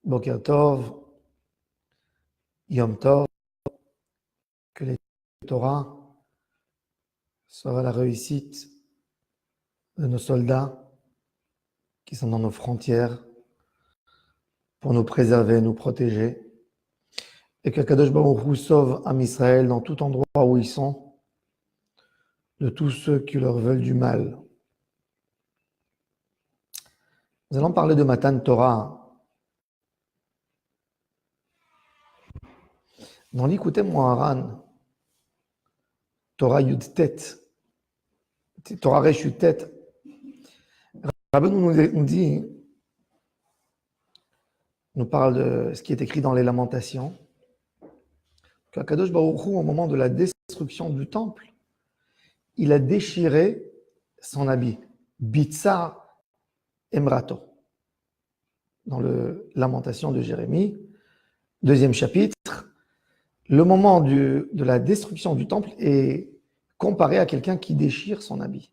Boker Tov, Yom Tov, que les Torah soient la réussite de nos soldats qui sont dans nos frontières pour nous préserver, nous protéger, et que Kadosh Baruch Hu sauve Am Israël dans tout endroit où ils sont, de tous ceux qui leur veulent du mal. Nous allons parler de Matan Torah. Dans l'Ikouté Moharan, Torah Yud Tet, Torah Resh Yud Tet, Rabbeinu nous parle de ce qui est écrit dans les Lamentations, qu'Akadosh Baruch Hu, au moment de la destruction du temple, il a déchiré son habit, Bitsa Emrato, dans le Lamentation de Jérémie, 2e chapitre. Le moment de la destruction du temple est comparé à quelqu'un qui déchire son habit.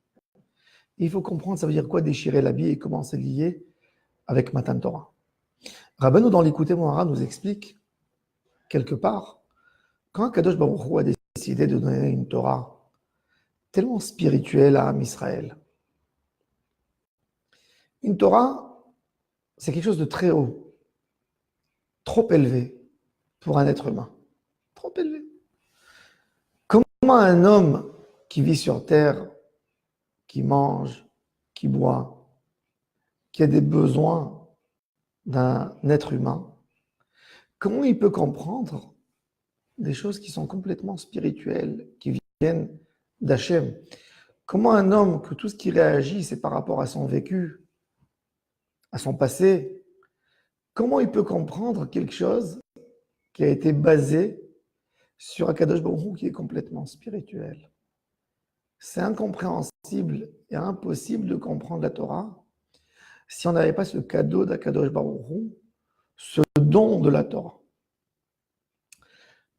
Et il faut comprendre, ça veut dire quoi déchirer l'habit et comment c'est lié avec Matan Torah. Rabbeinu dans l'Ikouté Moharan nous explique, quelque part, quand Kadosh Baruch Hu a décidé de donner une Torah tellement spirituelle à Am Israël, une Torah, c'est quelque chose de très haut, trop élevé pour un être humain. Trop élevé. Comment un homme qui vit sur terre, qui mange, qui boit, qui a des besoins d'un être humain, comment il peut comprendre des choses qui sont complètement spirituelles, qui viennent d'Hachem? Comment un homme que tout ce qui réagit, c'est par rapport à son vécu, à son passé, comment il peut comprendre quelque chose qui a été basé sur Akadosh Baruch Hu qui est complètement spirituel? C'est incompréhensible et impossible de comprendre la Torah si on n'avait pas ce cadeau d'Akadosh Baruch Hu, ce don de la Torah.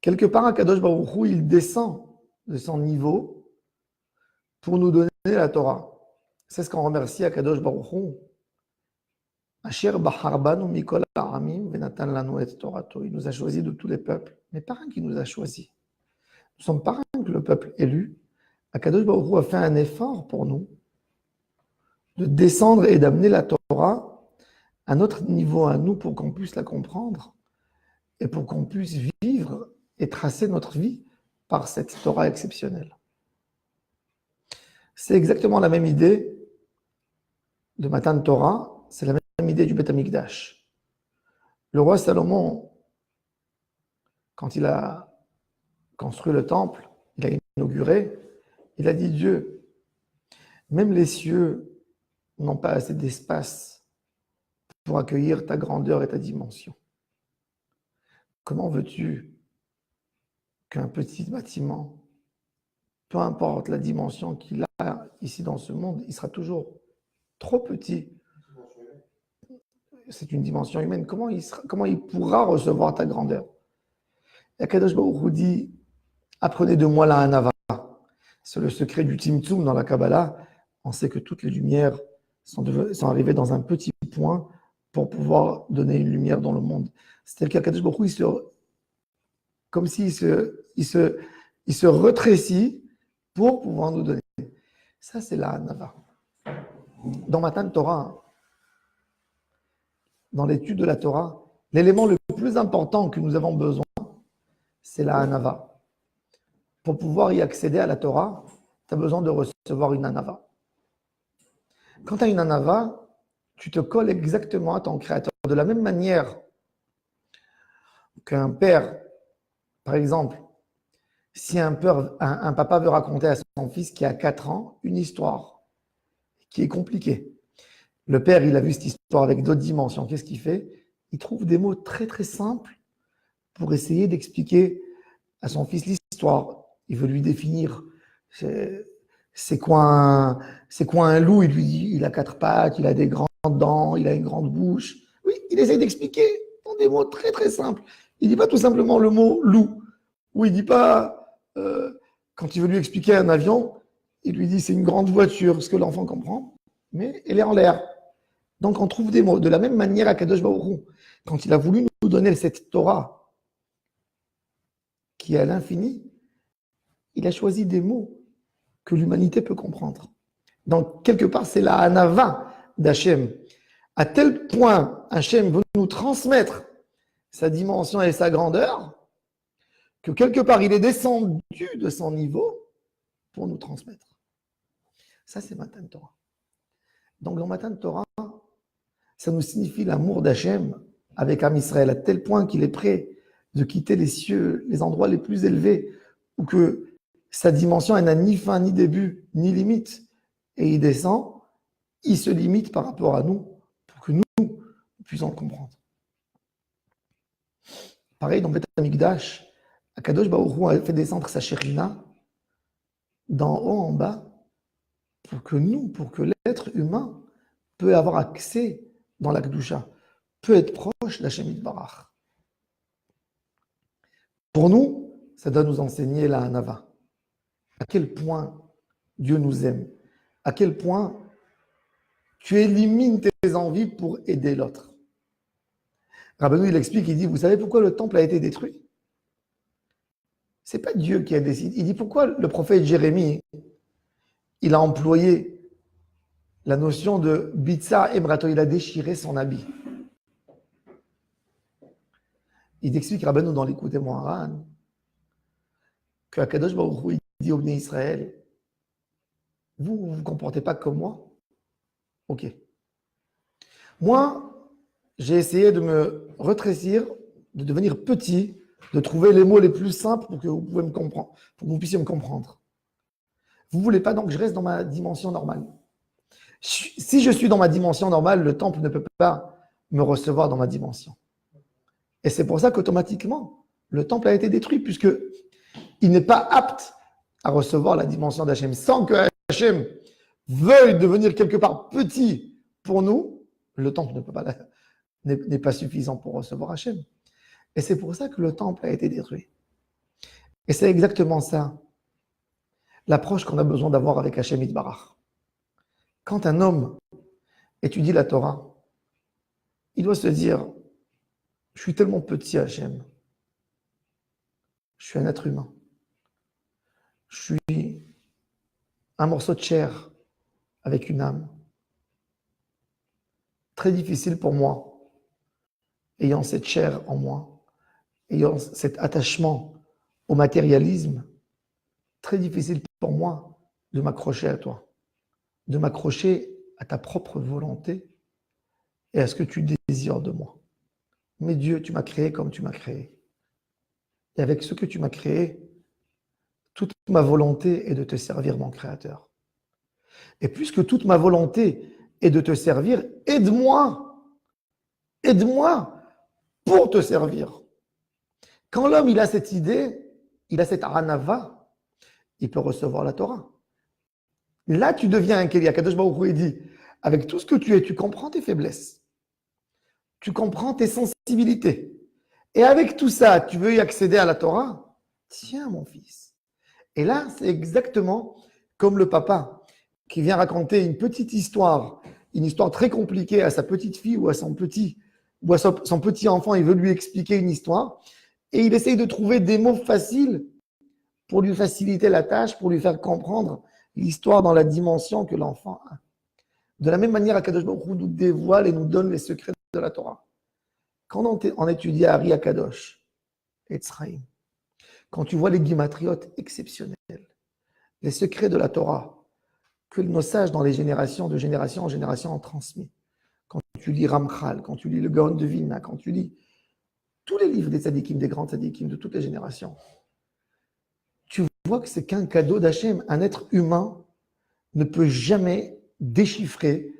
Quelque part, Akadosh Baruch Hu, il descend de son niveau pour nous donner la Torah. C'est ce qu'on remercie Akadosh Baruch Hu. Asher Bahar Banu Mikol Ha'amim Venatan Lanu Et Torato. Il nous a choisis de tous les peuples, mais pas un qui nous a choisis. Nous sommes pas un que le peuple élu. Akadosh Baruch Hu a fait un effort pour nous de descendre et d'amener la Torah à notre niveau, à nous, pour qu'on puisse la comprendre et pour qu'on puisse vivre et tracer notre vie par cette Torah exceptionnelle. C'est exactement la même idée de Matan Torah, c'est la même idée du Beth Amikdash. Le roi Salomon, quand il a construit le temple, il a inauguré, il a dit Dieu, même les cieux n'ont pas assez d'espace pour accueillir ta grandeur et ta dimension. Comment veux-tu qu'un petit bâtiment, peu importe la dimension qu'il a ici dans ce monde, il sera toujours trop petit? C'est une dimension humaine. Comment il pourra recevoir ta grandeur? Et Akadosh Baruch Hu dit, apprenez de moi la Hanava. C'est le secret du Tzimtzum dans la Kabbalah. On sait que toutes les lumières sont arrivées dans un petit point pour pouvoir donner une lumière dans le monde. C'est-à-dire qu'Akadosh Baruch Hu, comme s'il se retrécit pour pouvoir nous donner. Ça, c'est la Hanava. Dans Matan Torah, dans l'étude de la Torah, l'élément le plus important que nous avons besoin, c'est la Hanava. Pour pouvoir y accéder à la Torah, tu as besoin de recevoir une Hanava. Quand tu as une Hanava, tu te colles exactement à ton Créateur. De la même manière qu'un père, par exemple, si un papa veut raconter à son fils qui a 4 ans une histoire qui est compliquée, le père, il a vu cette histoire avec d'autres dimensions. Qu'est-ce qu'il fait? Il trouve des mots très très simples pour essayer d'expliquer à son fils l'histoire. Il veut lui définir c'est quoi un loup. Il lui dit il a 4 pattes, il a des grandes dents, il a une grande bouche. Oui, il essaie d'expliquer dans des mots très très simples. Il ne dit pas tout simplement le mot loup. Ou il ne dit pas, quand il veut lui expliquer un avion, il lui dit c'est une grande voiture, ce que l'enfant comprend, mais elle est en l'air. Donc on trouve des mots. De la même manière à Kadosh Baruch Hu, quand il a voulu nous donner cette Torah qui est à l'infini, il a choisi des mots que l'humanité peut comprendre. Donc, quelque part, c'est la Hanava d'Hachem. À tel point, Hachem veut nous transmettre sa dimension et sa grandeur, que quelque part, il est descendu de son niveau pour nous transmettre. Ça, c'est Matan Torah. Donc, dans Matan Torah, ça nous signifie l'amour d'Hachem avec Am Israël, à tel point qu'il est prêt de quitter les cieux, les endroits les plus élevés, où que sa dimension elle n'a ni fin, ni début, ni limite, et il descend, il se limite par rapport à nous, pour que nous puissions le comprendre. Pareil, dans Beth Amikdash, Akadosh Baruch Hu a fait descendre sa Shekhinah d'en haut en bas, pour que l'être humain peut avoir accès dans la Kedusha, peut être proche d'Hachem Yitbarach. Pour nous, ça doit nous enseigner la Hanava. À quel point Dieu nous aime, à quel point tu élimines tes envies pour aider l'autre. Rabbeinu, il explique, il dit, vous savez pourquoi le temple a été détruit? C'est pas Dieu qui a décidé. Il dit, pourquoi le prophète Jérémie, il a employé la notion de Bitsa et Brato, il a déchiré son habit. Il explique, Rabbeinu, dans l'Écoute Moharan, que Akadosh Baruch Hu, il dit au Bnei Israël, vous ne vous comportez pas comme moi? Ok. Moi, j'ai essayé de me retrécir, de devenir petit, de trouver les mots les plus simples pour que vous pouvez me comprendre, pour que vous puissiez me comprendre. Vous ne voulez pas donc que je reste dans ma dimension normale. Si je suis dans ma dimension normale, le temple ne peut pas me recevoir dans ma dimension. Et c'est pour ça qu'automatiquement, le temple a été détruit, puisqu'il n'est pas apte à recevoir la dimension d'Hachem. Sans que Hachem veuille devenir quelque part petit pour nous, le temple n'est pas suffisant pour recevoir Hachem. Et c'est pour ça que le temple a été détruit. Et c'est exactement ça, l'approche qu'on a besoin d'avoir avec Hachem Yitbarach. Quand un homme étudie la Torah, il doit se dire, je suis tellement petit, Hachem. Je suis un être humain. Je suis un morceau de chair avec une âme. Très difficile pour moi, ayant cette chair en moi, ayant cet attachement au matérialisme, très difficile pour moi de m'accrocher à toi, de m'accrocher à ta propre volonté et à ce que tu désires de moi. Mais Dieu, tu m'as créé comme tu m'as créé. Et avec ce que tu m'as créé, toute ma volonté est de te servir, mon Créateur. Et puisque toute ma volonté est de te servir, aide-moi pour te servir. Quand l'homme il a cette idée, il a cette hanava, il peut recevoir la Torah. Là, tu deviens un Kéli. Akadosh Baruch Hu dit, avec tout ce que tu es, tu comprends tes faiblesses. Tu comprends tes sensibilités. Et avec tout ça, tu veux y accéder à la Torah? Tiens, mon fils. Et là, c'est exactement comme le papa qui vient raconter une petite histoire, une histoire très compliquée à sa petite fille ou à son petit enfant. Il veut lui expliquer une histoire et il essaye de trouver des mots faciles pour lui faciliter la tâche, pour lui faire comprendre l'histoire dans la dimension que l'enfant a. De la même manière, Akadosh Baruch Hu nous dévoile et nous donne les secrets de la Torah. Quand on étudie Ari Akadosh, Etzraïm, quand tu vois les guimatriotes exceptionnels, les secrets de la Torah, que nos sages dans les générations, de génération en génération, ont transmis. Quand tu lis Ramchal, quand tu lis le Gaon de Vilna, quand tu lis tous les livres des tzadikim, des grands tzadikim de toutes les générations, tu vois que c'est qu'un cadeau d'Hachem. Un être humain ne peut jamais déchiffrer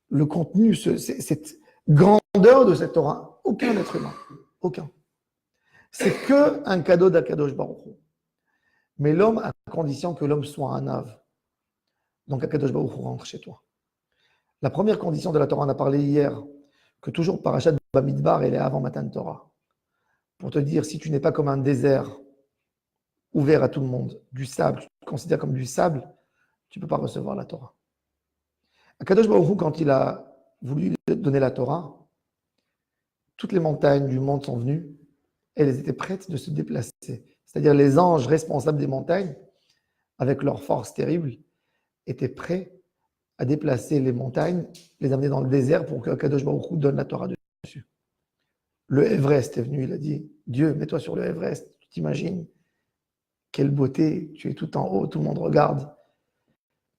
le contenu, cette grandeur de cette Torah. Aucun être humain. Aucun. C'est qu'un cadeau d'Akadosh Baruch Hu. Mais l'homme, à condition que l'homme soit un ave. Donc Akadosh Baruch Hu rentre chez toi. La première condition de la Torah, on a parlé hier, que toujours Parashat Bamidbar, elle est avant Matan Torah. Pour te dire, si tu n'es pas comme un désert ouvert à tout le monde, du sable, tu te considères comme du sable, tu ne peux pas recevoir la Torah. Akadosh Baruch Hu, quand il a voulu donner la Torah, toutes les montagnes du monde sont venues, et elles étaient prêtes de se déplacer. C'est-à-dire les anges responsables des montagnes, avec leur force terrible, étaient prêts à déplacer les montagnes, les amener dans le désert pour que Kadosh Baruch Hu donne la Torah dessus. Le Everest est venu, il a dit, Dieu, mets-toi sur le Everest, tu t'imagines, quelle beauté, tu es tout en haut, tout le monde regarde.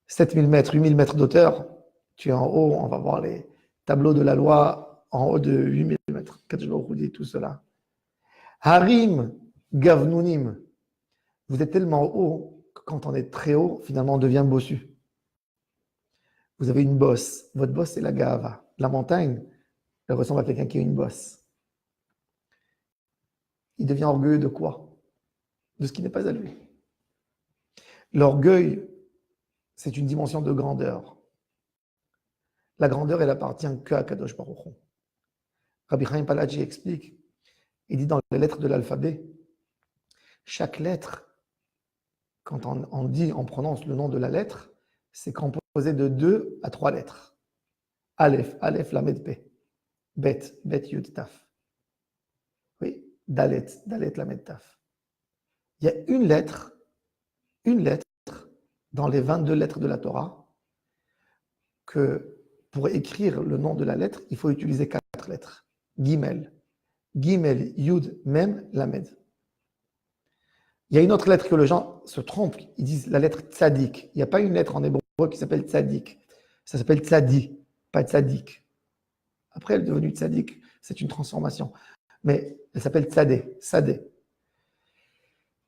7000 mètres, 8000 mètres d'auteur, tu es en haut, on va voir les tableaux de la loi en haut de 8000 mètres. Kadosh Baruch Hu dit tout cela. Harim, Gavnunim, vous êtes tellement haut que quand on est très haut, finalement on devient bossu. Vous avez une bosse. Votre bosse, c'est la Gava. La montagne, elle ressemble à quelqu'un qui a une bosse. Il devient orgueilleux de quoi? De ce qui n'est pas à lui. L'orgueil, c'est une dimension de grandeur. La grandeur, elle appartient qu'à Kadosh Baruch Hu. Rabbi Chaim Palaji explique, il dit dans les lettres de l'alphabet, chaque lettre, quand on dit, on prononce le nom de la lettre, c'est composé de 2 à 3 lettres. Aleph, Aleph, Lamed, P. Bet, Bet, Yud, Taf. Oui, Dalet, Dalet, Lamed, Taf. Il y a une lettre dans les 22 lettres de la Torah que pour écrire le nom de la lettre, il faut utiliser 4 lettres. Gimel. Gimel, Yud, Mem, Lamed. Il y a une autre lettre que les gens se trompent, ils disent la lettre Tzadik. Il n'y a pas une lettre en hébreu qui s'appelle Tzadik. Ça s'appelle Tzadi, pas Tzadik. Après, elle est devenue Tzadik, c'est une transformation. Mais elle s'appelle Tzadé, Sadé.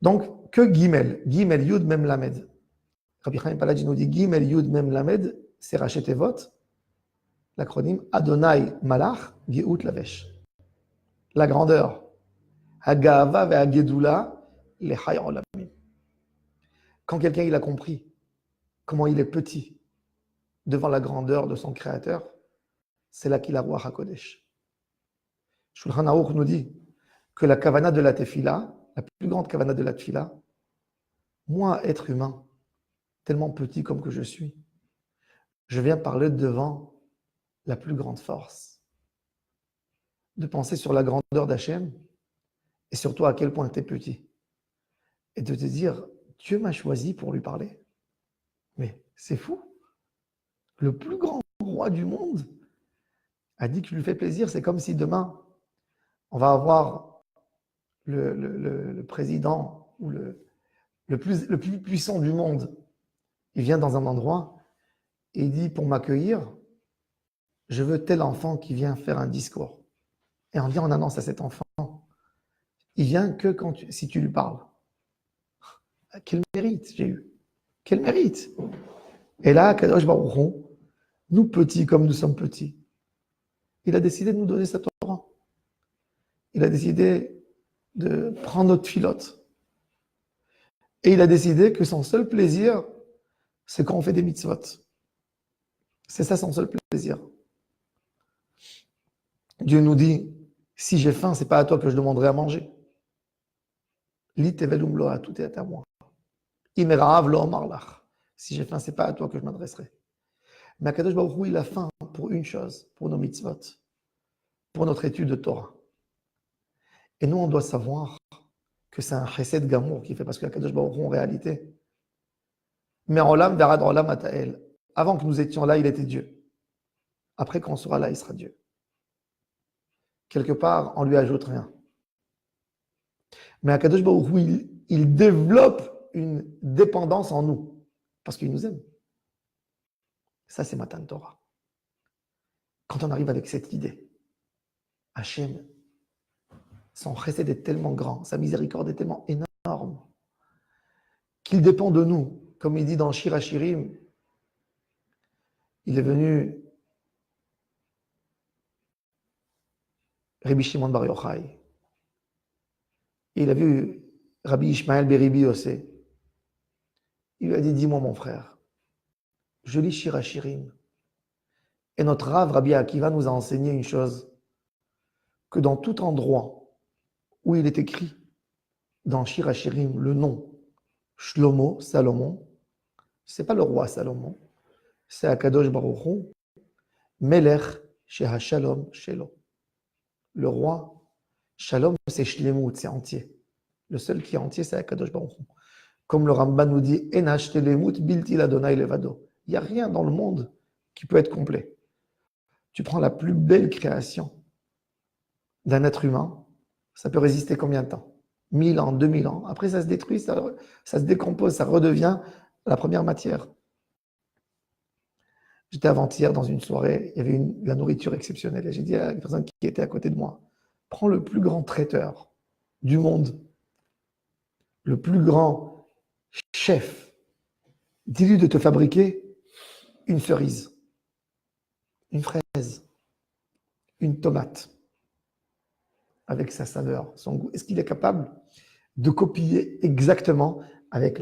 Donc, que Gimel, Gimel, Yud, Mem, Lamed. Rabbi Chaim Palaji nous dit Gimel, Yud, Mem, Lamed, c'est Rachet Tevot, l'acronyme Adonai Malach, Geout Lavesh. La grandeur. Hagava ve Hagedula, les Chai Olamim. Quand quelqu'un il a compris comment il est petit devant la grandeur de son Créateur, c'est là qu'il a Ruach HaKodesh. Shulchan Aruch nous dit que la kavana de la tefila, la plus grande kavana de la tefila, moi, être humain, tellement petit comme que je suis, je viens parler devant la plus grande force, de penser sur la grandeur d'Hachem et surtout à quel point tu es petit. Et de te dire, Dieu m'a choisi pour lui parler. Mais c'est fou. Le plus grand roi du monde a dit que tu lui fais plaisir. C'est comme si demain, on va avoir le président ou le plus puissant du monde. Il vient dans un endroit et il dit, pour m'accueillir, je veux tel enfant qui vient faire un discours. Et on dit, on annonce à cet enfant, il vient que si tu lui parles. Quel mérite j'ai eu. Quel mérite. Et là, Kadosh Baruch Hu, nous petits comme nous sommes petits, il a décidé de nous donner sa Torah. Il a décidé de prendre notre filote. Et il a décidé que son seul plaisir, c'est quand on fait des mitzvot. C'est ça son seul plaisir. Dieu nous dit, si j'ai faim, ce n'est pas à toi que je demanderai à manger. Li tevelum loa, tout est à moi. Imerav lo omar lach. Si j'ai faim, ce n'est pas à toi que je m'adresserai. Mais Akadosh Baruch Hu, il a faim pour une chose, pour nos mitzvot, pour notre étude de Torah. Et nous, on doit savoir que c'est un chesed gamour qui fait, parce que Akadosh Baruch Hu, en réalité, mais olam verad olam atael. Avant que nous étions là, il était Dieu. Après qu'on sera là, il sera Dieu. Quelque part, on lui ajoute rien. Mais Akadosh Baruch Hu, il développe une dépendance en nous, parce qu'il nous aime. Ça, c'est Matan Torah. Quand on arrive avec cette idée, Hachem, son chesed est tellement grand, sa miséricorde est tellement énorme, qu'il dépend de nous. Comme il dit dans Shir HaShirim, il est venu Rabbi Shimon Bar Yochai. Il a vu Rabbi Ishmael Beribi Yossé. Il lui a dit, dis-moi mon frère, je lis Shir HaShirim. Et notre Rav Rabbi Akiva nous a enseigné une chose, que dans tout endroit où il est écrit dans Shir HaShirim le nom Shlomo, Salomon, ce n'est pas le roi Salomon, c'est Akadosh Baruch Hu, Melech Sheha Shalom Shelo. le roi. Shalom, c'est shlemut, c'est entier. Le seul qui est entier, c'est Akadosh Baruch Hu. Comme le Ramban nous dit, Enach shlemut bilti ladonai levado. Il n'y a rien dans le monde qui peut être complet. Tu prends la plus belle création d'un être humain, ça peut résister combien de temps? 1000 ans, 2000 ans. Après, ça se détruit, ça se décompose, ça redevient la première matière. J'étais avant-hier dans une soirée, il y avait la nourriture exceptionnelle. Et j'ai dit à la personne qui était à côté de moi, prends le plus grand traiteur du monde, le plus grand chef, dis-lui de te fabriquer une cerise, une fraise, une tomate, avec sa saveur, son goût. Est-ce qu'il est capable de copier exactement avec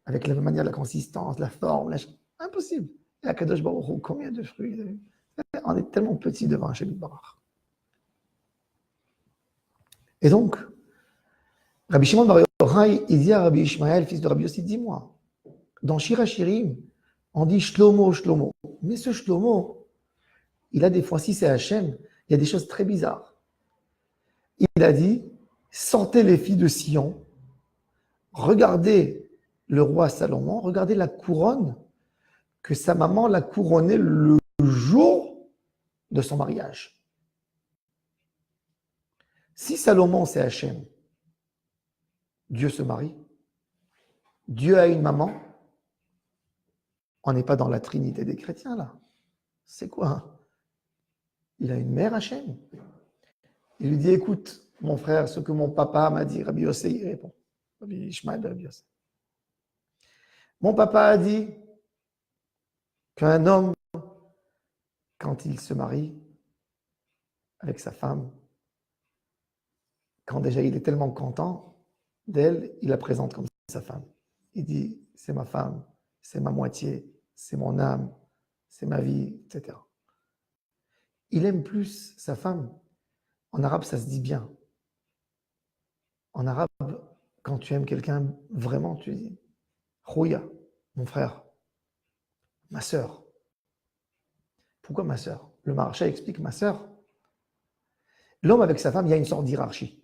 avec la manière, la consistance, la forme? Impossible. Et à Kadosh Baruch Hu, combien de fruits? On est tellement petit devant Hachem Barach. Et donc, Rabbi Shimon Bar Yochai, il dit à Rabbi Ishmael, fils de Rabbi Yossi, dis-moi, dans Shir HaShirim, on dit Shlomo, Shlomo. Mais ce Shlomo, il a des fois, si c'est Hachem, il y a des choses très bizarres. Il a dit, sortez les filles de Sion, regardez le roi Salomon, regardez la couronne que sa maman l'a couronnée le jour de son mariage. Si Salomon c'est Hachem, Dieu se marie, Dieu a une maman, on n'est pas dans la trinité des chrétiens là. C'est quoi? Il a une mère Hachem. Il lui dit, écoute, mon frère, ce que mon papa m'a dit, Rabbi Yossé, il répond. Rabbi Ishmael de Rabbi Yossé. Mon papa a dit qu'un homme, quand il se marie avec sa femme, quand déjà il est tellement content d'elle, il la présente comme sa femme. Il dit, c'est ma femme, c'est ma moitié, c'est mon âme, c'est ma vie, etc. Il aime plus sa femme. En arabe, ça se dit bien. En arabe, quand tu aimes quelqu'un, vraiment, tu dis, Rouya, mon frère, ma sœur. Pourquoi ma sœur? Le Maharsha explique ma sœur. L'homme avec sa femme, il y a une sorte d'hierarchie.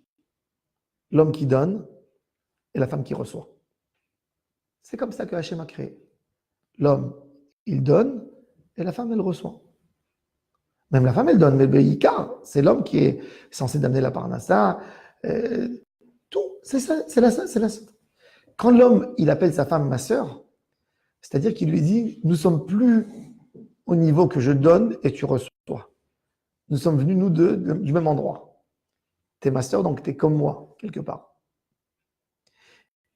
L'homme qui donne et la femme qui reçoit. C'est comme ça que Hachem a créé. L'homme, il donne et la femme, elle reçoit. Même la femme, elle donne, mais le Ika, c'est l'homme qui est censé d'amener la parnassa. Tout, c'est ça, c'est la. Quand l'homme, il appelle sa femme ma sœur, c'est-à-dire qu'il lui dit, nous sommes plus au niveau que je donne et tu reçois. Nous sommes venus, nous deux, du même endroit. Tu es ma sœur, donc tu es comme moi, quelque part.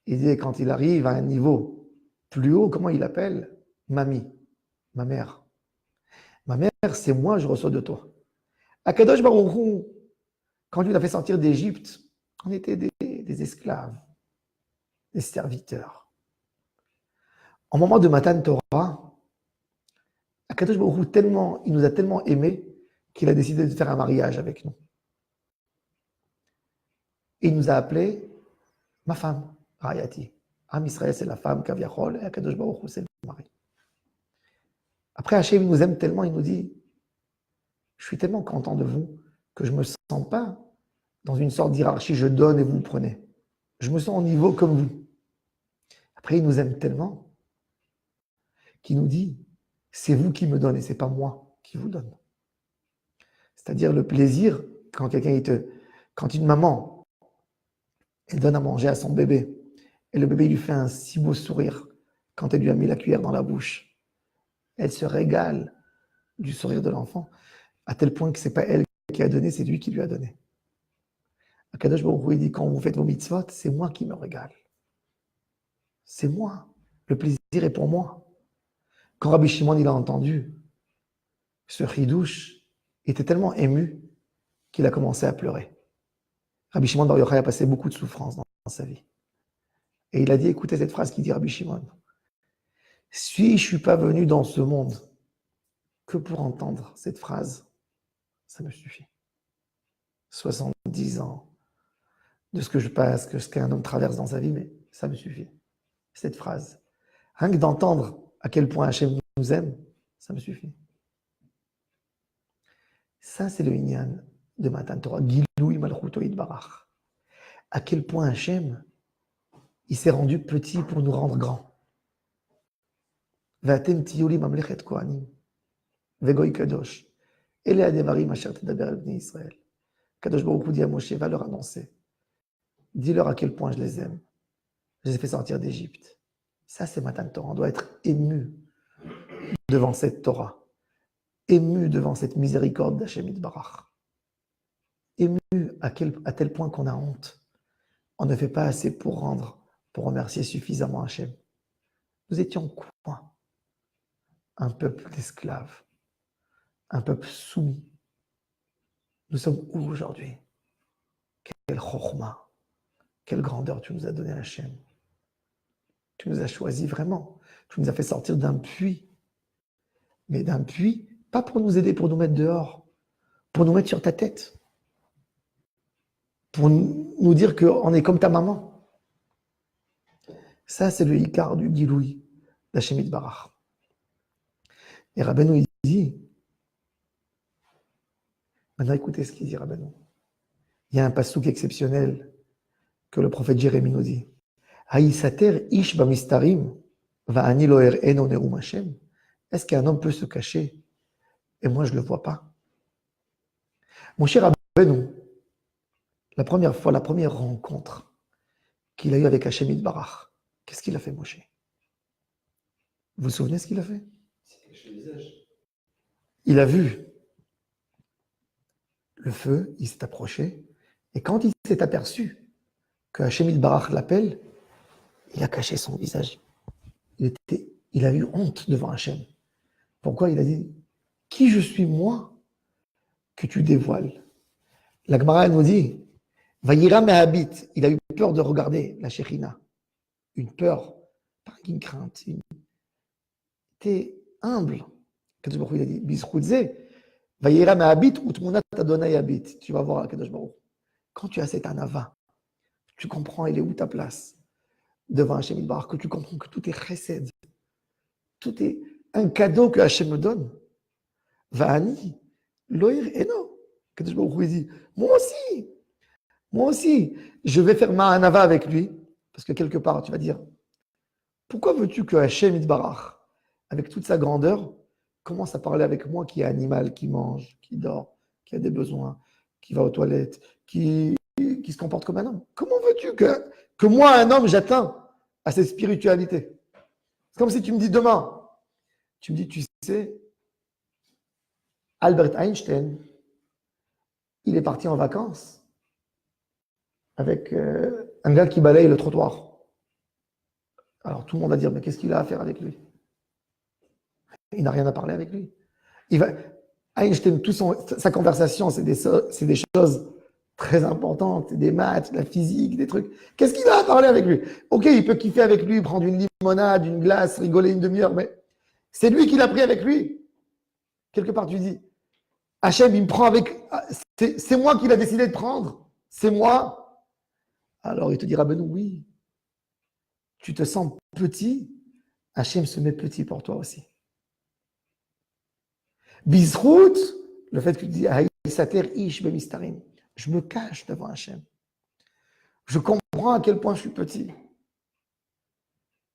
Il dit, quand il arrive à un niveau plus haut, comment il appelle? Mamie, ma mère. Ma mère, c'est moi, je reçois de toi. Akadosh Baruch Hu, quand il a fait sortir d'Égypte, on était des esclaves, des serviteurs. Au moment de Matan Torah, Akadosh Baruch Hu, il nous a tellement aimés qu'il a décidé de faire un mariage avec nous. Et il nous a appelés ma femme, Rayati. Am Israël, c'est la femme, Kaviachol, et Akadosh Baruch Hu, c'est le mari. Après, Hachem nous aime tellement, il nous dit, je suis tellement content de vous que je ne me sens pas dans une sorte d'hierarchie, je donne et vous prenez. Je me sens au niveau comme vous. Après, il nous aime tellement qu'il nous dit, c'est vous qui me donnez, ce n'est pas moi qui vous donne. C'est-à-dire le plaisir, quand une maman, elle donne à manger à son bébé, et le bébé lui fait un si beau sourire quand elle lui a mis la cuillère dans la bouche. Elle se régale du sourire de l'enfant, à tel point que ce n'est pas elle qui a donné, c'est lui qui lui a donné. Akadosh Baruch Hu, il dit, quand vous faites vos mitzvot, c'est moi qui me régale. C'est moi. Le plaisir est pour moi. Quand Rabbi Shimon il a entendu ce chidouche, il était tellement ému qu'il a commencé à pleurer. Rabbi Shimon Bar Yochai a passé beaucoup de souffrances dans sa vie. Et il a dit, écoutez cette phrase qui dit Rabbi Shimon, si je ne suis pas venu dans ce monde que pour entendre cette phrase, ça me suffit. 70 ans de ce que je passe, que ce qu'un homme traverse dans sa vie, mais ça me suffit. Cette phrase. Rien que d'entendre à quel point Hachem nous aime, ça me suffit. Ça, c'est le Inyan de Matan Torah. Giloui Malchuto Yitbarach. À quel point Hachem, il s'est rendu petit pour nous rendre grands. Vatem tiyuli mamlechet kohanim. Vegoy kadosh. Ele adevarim asher tedaber al bnei Israël. Kadosh Baruch Hu dit à Moshe, va leur annoncer. Dis-leur à quel point je les aime. Je les ai fait sortir d'Égypte. Ça, c'est Matan Torah. On doit être ému devant cette Torah. Ému devant cette miséricorde d'Hachem Yitbarach. Ému à tel point qu'on a honte. On ne fait pas assez pour remercier suffisamment Hachem. Nous étions quoi? Un peuple d'esclaves. Un peuple soumis. Nous sommes où aujourd'hui? Quelle chokhma, quelle grandeur tu nous as donné, Hachem. Tu nous as choisis vraiment. Tu nous as fait sortir d'un puits. Mais d'un puits, pas pour nous aider, pour nous mettre dehors, pour nous mettre sur ta tête. Pour nous dire qu'on est comme ta maman. Ça, c'est le Ikar du Giloui d'Hachem Yitbarach. Et Rabbeinu, il dit, maintenant écoutez ce qu'il dit, Rabbeinu. Il y a un passouk exceptionnel que le prophète Jérémie nous dit. Haïsater ish bamistarim va'ani lo er'eno nerum Hashem. Est-ce qu'un homme peut se cacher et moi je ne le vois pas? Mon cher Rabbeinu, la première fois, la première rencontre qu'il a eue avec Hachem Yitbarach, qu'est-ce qu'il a fait, Moshe? Vous vous souvenez ce qu'il a fait? Il a vu le feu, il s'est approché, et quand il s'est aperçu que Hachem Yitbarach l'appelle, il a caché son visage. Il a eu honte devant Hachem. Pourquoi? Il a dit, qui je suis moi que tu dévoiles? La Gemara nous dit, Vayira mehabit, il a eu peur de regarder la Shekhinah. Une peur, pas une crainte. T'es humble. Kadosh Baruch Hu, il a dit, Bizchutze, Vayira mehabit, utmunat Adonai habit. Tu vas voir Kadosh Baruch Hu. Quand tu as cet anava, tu comprends, il est où ta place devant Hachem Yitbarach, que tu comprends que tout est chesed, tout est un cadeau que Hachem me donne. Va'ani, loir eno. Kadosh Baruch Hu dit, moi aussi, je vais faire ma anava avec lui, parce que quelque part, tu vas dire, pourquoi veux-tu que Hachem Yitbarach, avec toute sa grandeur, commence à parler avec moi qui est animal, qui mange, qui dort, qui a des besoins, qui va aux toilettes, qui se comporte comme un homme? Comment veux-tu que moi, un homme, j'atteins à cette spiritualité? C'est comme si tu me dis demain, tu me dis, tu sais, Albert Einstein, il est parti en vacances avec un gars qui balaye le trottoir. Alors tout le monde va dire, mais qu'est-ce qu'il a à faire avec lui? Il n'a rien à parler avec lui. Einstein, sa conversation, c'est des choses très importantes, des maths, de la physique, des trucs. Qu'est-ce qu'il a à parler avec lui? Ok, il peut kiffer avec lui, prendre une limonade, une glace, rigoler une demi-heure, mais c'est lui qui l'a pris avec lui. Quelque part, tu dis, Hachem, il me prend avec... C'est moi qui l'a décidé de prendre. C'est moi. Alors, il te dira, ben oui, tu te sens petit, Hachem se met petit pour toi aussi. Bizrout, le fait que tu dis, Haïsater ish bemistarim, je me cache devant Hachem. Je comprends à quel point je suis petit.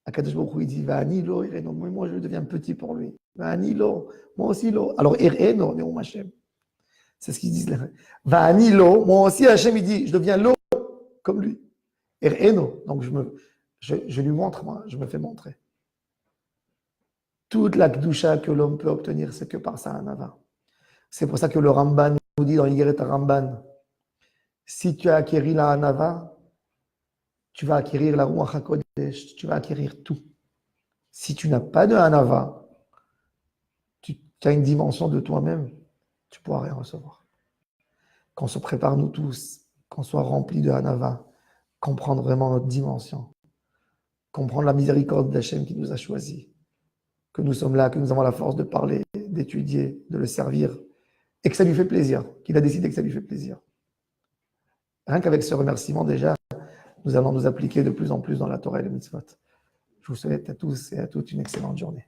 Akadosh Baruch Hu, il dit, Va'ani lo ireno, moi je deviens petit pour lui. Va'ani lo, moi aussi lo. Alors, ireno, neum Hachem. C'est ce qu'ils disent là. Va'ani lo, moi aussi Hachem, il dit, je deviens lo comme lui. Ireno, donc je lui montre, moi, je me fais montrer. Toute la Kedusha que l'homme peut obtenir, c'est que par sa anava. C'est pour ça que le Ramban nous dit dans l'Igeret Ramban, si tu as acquéri la anava, tu vas acquérir la Ruach HaKodesh, tu vas acquérir tout. Si tu n'as pas de anava, tu as une dimension de toi-même, tu ne pourras rien recevoir. Qu'on se prépare nous tous, qu'on soit remplis de anava, comprendre vraiment notre dimension, comprendre la miséricorde d'Hachem qui nous a choisis, que nous sommes là, que nous avons la force de parler, d'étudier, de le servir, et que ça lui fait plaisir, qu'il a décidé que ça lui fait plaisir. Rien qu'avec ce remerciement déjà, nous allons nous appliquer de plus en plus dans la Torah et les mitzvot. Je vous souhaite à tous et à toutes une excellente journée.